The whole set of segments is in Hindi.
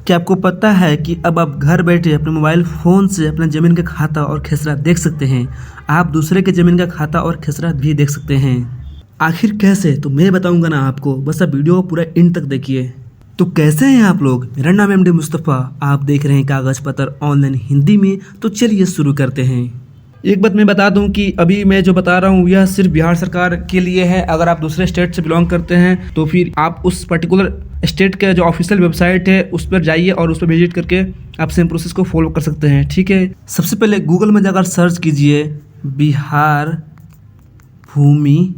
क्या आपको पता है कि अब आप घर बैठे अपने मोबाइल फ़ोन से अपने ज़मीन का खाता और खेसरा देख सकते हैं। आप दूसरे के ज़मीन का खाता और खेसरा भी देख सकते हैं। आखिर कैसे, तो मैं बताऊंगा ना आपको, बस आप वीडियो को पूरा एंड तक देखिए। तो कैसे हैं आप लोग? मेरा नाम है एमडी मुस्तफ़ा। आप देख रहे हैं कागज़ पत्र ऑनलाइन हिंदी में। तो चलिए शुरू करते हैं। एक बात मैं बता दूं कि अभी मैं जो बता रहा हूं यह सिर्फ बिहार सरकार के लिए है। अगर आप दूसरे स्टेट से बिलोंग करते हैं तो फिर आप उस पर्टिकुलर स्टेट का जो ऑफिशियल वेबसाइट है उस पर जाइए और उस पर विजिट करके आप सेम प्रोसेस को फॉलो कर सकते हैं। ठीक है, सबसे पहले गूगल में जाकर सर्च कीजिए बिहार भूमि।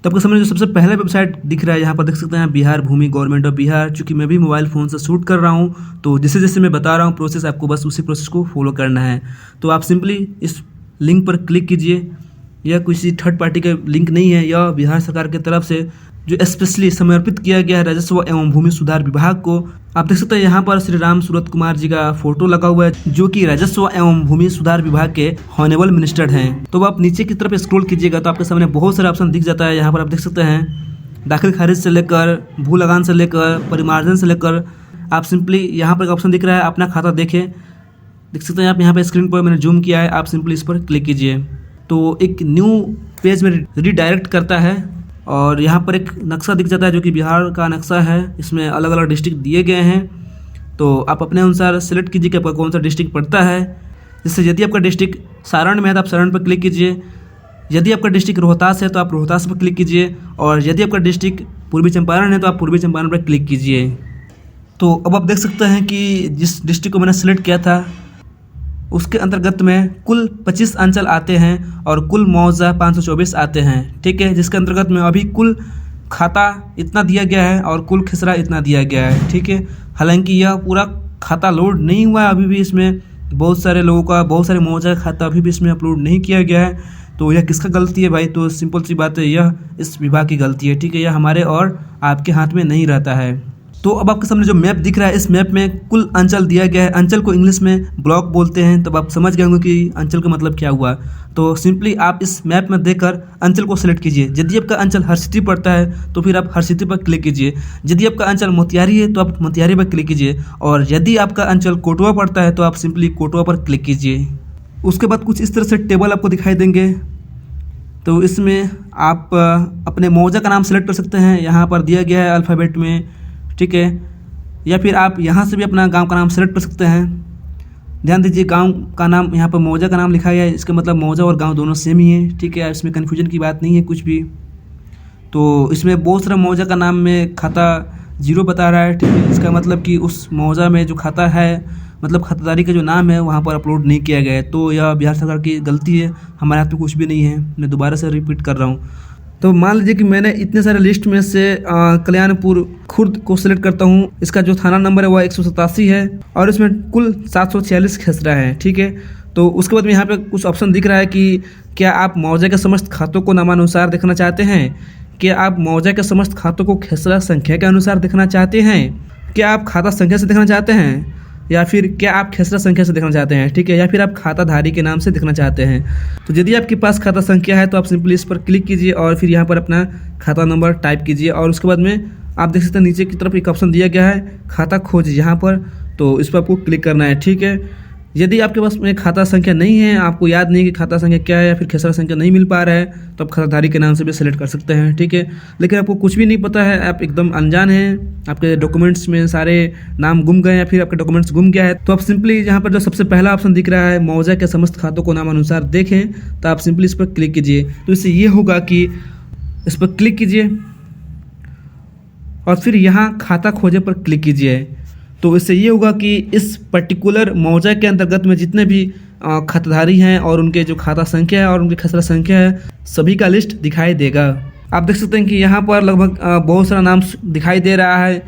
तो आपके सामने जो सबसे पहला वेबसाइट दिख रहा है यहाँ पर देख सकते हैं बिहार भूमि गवर्नमेंट ऑफ बिहार। चूँकि मैं भी मोबाइल फ़ोन से शूट कर रहा हूँ तो जैसे जैसे मैं बता रहा हूँ प्रोसेस, आपको बस उसी प्रोसेस को फॉलो करना है। तो आप सिंपली इस लिंक पर क्लिक कीजिए। यह किसी थर्ड पार्टी का लिंक नहीं है, यह बिहार सरकार की तरफ से जो स्पेशली समर्पित किया गया है राजस्व एवं भूमि सुधार विभाग को। आप देख सकते हैं यहाँ पर श्री राम सूरत कुमार जी का फोटो लगा हुआ है जो कि राजस्व एवं भूमि सुधार विभाग के हॉनेबल मिनिस्टर हैं। तो आप नीचे की तरफ स्क्रॉल कीजिएगा तो आपके सामने बहुत सारे ऑप्शन दिख जाता है। यहाँ पर आप देख सकते हैं दाखिल खारिज से लेकर भू लगान से लेकर परिमार्जन से लेकर, आप सिंपली यहाँ पर एक ऑप्शन दिख रहा है अपना खाता देखें। देख सकते हैं आप यहाँ पे स्क्रीन पर मैंने जूम किया है, आप सिंपली इस पर क्लिक कीजिए तो एक न्यू पेज में रीडायरेक्ट करता है और यहाँ पर एक नक्शा दिख जाता है जो कि बिहार का नक्शा है। इसमें अलग अलग डिस्ट्रिक्ट दिए गए हैं तो आप अपने अनुसार सेलेक्ट कीजिए कि आपका कौन सा डिस्ट्रिक्ट पड़ता है। जिससे यदि आपका डिस्ट्रिक्ट सारण में है तो आप सारण पर क्लिक कीजिए, यदि आपका डिस्ट्रिक्ट रोहतास है तो आप रोहतास पर क्लिक कीजिए, और यदि आपका डिस्ट्रिक्ट पूर्वी चंपारण है तो आप पूर्वी चंपारण पर क्लिक कीजिए। तो अब आप देख सकते हैं कि जिस डिस्ट्रिक्ट को मैंने सेलेक्ट किया था उसके अंतर्गत में कुल 25 अंचल आते हैं और कुल मुआवजा 524 आते हैं। ठीक है, जिसके अंतर्गत में अभी कुल खाता इतना दिया गया है और कुल खसरा इतना दिया गया है। ठीक है, हालांकि यह पूरा खाता लोड नहीं हुआ है अभी भी। इसमें बहुत सारे लोगों का बहुत सारे मुआवजा खाता अभी भी इसमें अपलोड नहीं किया गया है। तो यह किसका गलती है भाई? तो सिंपल सी बात है, यह इस विभाग की गलती है। ठीक है, यह हमारे और आपके हाथ में नहीं रहता है। तो अब आपके सामने जो मैप दिख रहा है इस मैप में कुल अंचल दिया गया है। अंचल को इंग्लिश में ब्लॉक बोलते हैं। तब आप समझ गए होंगे कि अंचल का मतलब क्या हुआ। तो सिंपली आप इस मैप में देखकर अंचल को सेलेक्ट कीजिए। यदि आपका अंचल हर सिटी पड़ता है तो फिर आप हर सिटी पर क्लिक कीजिए। यदि आपका अंचल मोतिहारी है तो आप मोतिहारी पर क्लिक कीजिए, और यदि आपका अंचल कोटवा पड़ता है तो आप सिंपली कोटवा पर क्लिक कीजिए। उसके बाद कुछ इस तरह से टेबल आपको दिखाई देंगे। तो इसमें आप अपने मुआवजा का नाम सेलेक्ट कर सकते हैं, यहाँ पर दिया गया है अल्फ़ाबेट में। ठीक है, या फिर आप यहाँ से भी अपना गांव का नाम सेलेक्ट कर सकते हैं। ध्यान दीजिए गांव का नाम यहाँ पर मुआवजा का नाम लिखा गया है, इसका मतलब मुआवजा और गांव दोनों सेम ही है। ठीक है, इसमें कन्फ्यूजन की बात नहीं है कुछ भी। तो इसमें बहुत सारा मुआवजा का नाम में खाता 0 बता रहा है। ठीक है, इसका मतलब कि उस मुआवजा में जो खाता है, मतलब खातादारी का जो नाम है वहाँ पर अपलोड नहीं किया गया है। तो यह बिहार सरकार की गलती है, हमारे हाथ में कुछ भी नहीं है। मैं दोबारा से रिपीट कर रहा हूँ। तो मान लीजिए कि मैंने इतने सारे लिस्ट में से कल्याणपुर खुर्द को सिलेक्ट करता हूँ। इसका जो थाना नंबर है वह 187 है और इसमें कुल 746 खसरा है। ठीक है, तो उसके बाद में यहाँ पे कुछ ऑप्शन दिख रहा है कि क्या आप मुआवजा के समस्त खातों को नामानुसार देखना चाहते हैं, क्या आप मुआवजा के समस्त खातों को खसरा संख्या के अनुसार देखना चाहते हैं, क्या आप खाता संख्या से देखना चाहते हैं, या फिर क्या आप खसरा संख्या से देखना चाहते हैं। ठीक है, या फिर आप खाताधारी के नाम से देखना चाहते हैं। तो यदि आपके पास खाता संख्या है तो आप सिंपली इस पर क्लिक कीजिए और फिर यहाँ पर अपना खाता नंबर टाइप कीजिए, और उसके बाद में आप देख सकते हैं नीचे की तरफ एक ऑप्शन दिया गया है खाता खोज यहाँ पर, तो इस पर आपको क्लिक करना है। ठीक है, यदि आपके पास में खाता संख्या नहीं है, आपको याद नहीं कि खाता संख्या क्या है या फिर खसरा संख्या नहीं मिल पा रहा है, तो आप खाताधारी के नाम से भी सेलेक्ट कर सकते हैं। ठीक है, लेकिन आपको कुछ भी नहीं पता है, आप एकदम अनजान हैं, आपके डॉक्यूमेंट्स में सारे नाम गुम गए या फिर आपके डॉक्यूमेंट्स गुम गया है, तो आप सिंपली यहाँ पर जो सबसे पहला ऑप्शन दिख रहा है मुआवजा के समस्त खातों को नामानुसार देखें, तो आप सिंपली इस पर क्लिक कीजिए। तो इससे ये होगा कि इस पर क्लिक कीजिए और फिर यहाँ खाता खोजे पर क्लिक कीजिए। तो इससे ये होगा कि इस पर्टिकुलर मुआवजा के अंतर्गत में जितने भी खाताधारी हैं और उनके जो खाता संख्या है और उनकी खसरा संख्या है सभी का लिस्ट दिखाई देगा। आप देख सकते हैं कि यहाँ पर लगभग बहुत सारा नाम दिखाई दे रहा है।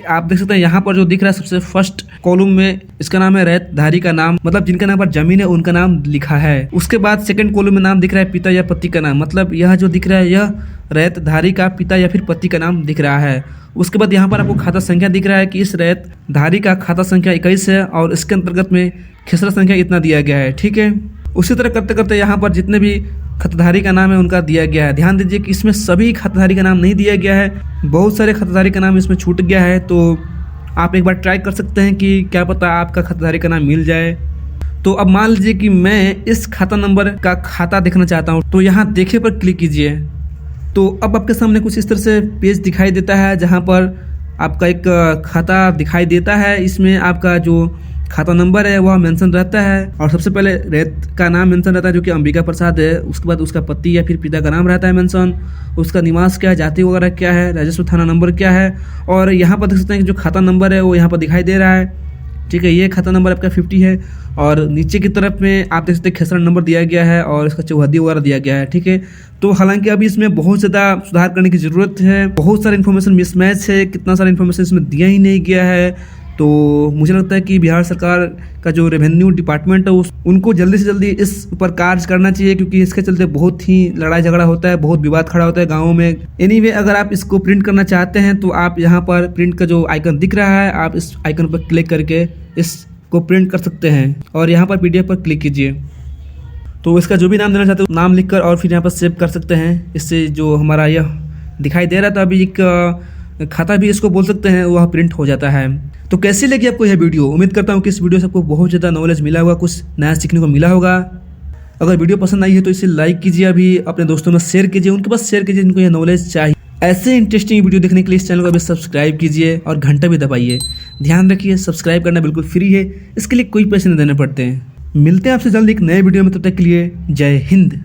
आप देख सकते हैं यहाँ पर जो दिख रहा है सबसे फर्स्ट कॉलम में, इसका नाम है रैयतधारी का नाम, मतलब जिनका नाम पर जमीन है उनका नाम लिखा है। उसके बाद सेकंड कॉलम में नाम दिख रहा है पिता या पति का नाम, मतलब यह जो दिख रहा है यह रैयतधारी का पिता या फिर पति का नाम दिख रहा है। उसके बाद यहाँ पर आपको खाता संख्या दिख रहा है कि इस रैयतधारी का खाता संख्या 21 है और इसके अंतर्गत में खसरा संख्या इतना दिया गया है। ठीक है, उसी तरह करते करते यहाँ पर जितने भी खाताधारी का नाम है उनका दिया गया है। ध्यान दीजिए कि इसमें सभी खाताधारी का नाम नहीं दिया गया है, बहुत सारे खाताधारी का नाम इसमें छूट गया है। तो आप एक बार ट्राई कर सकते हैं कि क्या पता आपका खाताधारी का नाम मिल जाए। तो अब मान लीजिए कि मैं इस खाता नंबर का खाता देखना चाहता हूँ, तो यहाँ देखे पर क्लिक कीजिए। तो अब आपके सामने कुछ इस तरह से पेज दिखाई देता है जहाँ पर आपका एक खाता दिखाई देता है। इसमें आपका जो खाता नंबर है वह मेंशन रहता है और सबसे पहले रेत का नाम मेंशन रहता है जो कि अंबिका प्रसाद है। उसके बाद उसका पति या फिर पिता का नाम रहता है मेंशन, उसका निवास क्या है, जाति वगैरह क्या है, राजस्व थाना नंबर क्या है। और यहाँ पर देख सकते हैं कि जो खाता नंबर है वो यहाँ पर दिखाई दे रहा है। ठीक है, ये खाता नंबर आपका 50 है और नीचे की तरफ में आप देख सकते हैं खेसरा नंबर दिया गया है और इसका चौहद्दी वगैरह दिया गया है। ठीक है, तो हालांकि अभी इसमें बहुत ज़्यादा सुधार करने की ज़रूरत है। बहुत सारा इन्फॉर्मेशन मिसमैच है, कितना सारा इन्फॉर्मेशन इसमें दिया ही नहीं गया है। तो मुझे लगता है कि बिहार सरकार का जो रेवेन्यू डिपार्टमेंट है उनको जल्दी से जल्दी इस पर कार्य करना चाहिए, क्योंकि इसके चलते बहुत ही लड़ाई झगड़ा होता है, बहुत विवाद खड़ा होता है गाँवों में। एनीवे, अगर आप इसको प्रिंट करना चाहते हैं तो आप यहाँ पर प्रिंट का जो आइकन दिख रहा है, आप इस आइकन पर क्लिक करके इसको प्रिंट कर सकते हैं और यहाँ पर PDF पर क्लिक कीजिए। तो इसका जो भी नाम देना चाहते हो नाम लिखकर और फिर यहाँ पर सेव कर सकते हैं। इससे जो हमारा यह दिखाई दे रहा था अभी एक खाता भी इसको बोल सकते हैं, वह प्रिंट हो जाता है। तो कैसी लगी आपको यह वीडियो? उम्मीद करता हूँ कि इस वीडियो से आपको बहुत ज़्यादा नॉलेज मिला होगा, कुछ नया सीखने को मिला होगा। अगर वीडियो पसंद आई है तो इसे लाइक कीजिए, अभी अपने दोस्तों में शेयर कीजिए, उनके पास शेयर कीजिए जिनको यह नॉलेज चाहिए। ऐसे इंटरेस्टिंग वीडियो देखने के लिए इस चैनल को अभी सब्सक्राइब कीजिए और घंटा भी दबाइए। ध्यान रखिए, सब्सक्राइब करना बिल्कुल फ्री है, इसके लिए कोई पैसे नहीं देने पड़ते हैं। मिलते हैं आपसे जल्द एक नए वीडियो में, तब तक के लिए जय हिंद।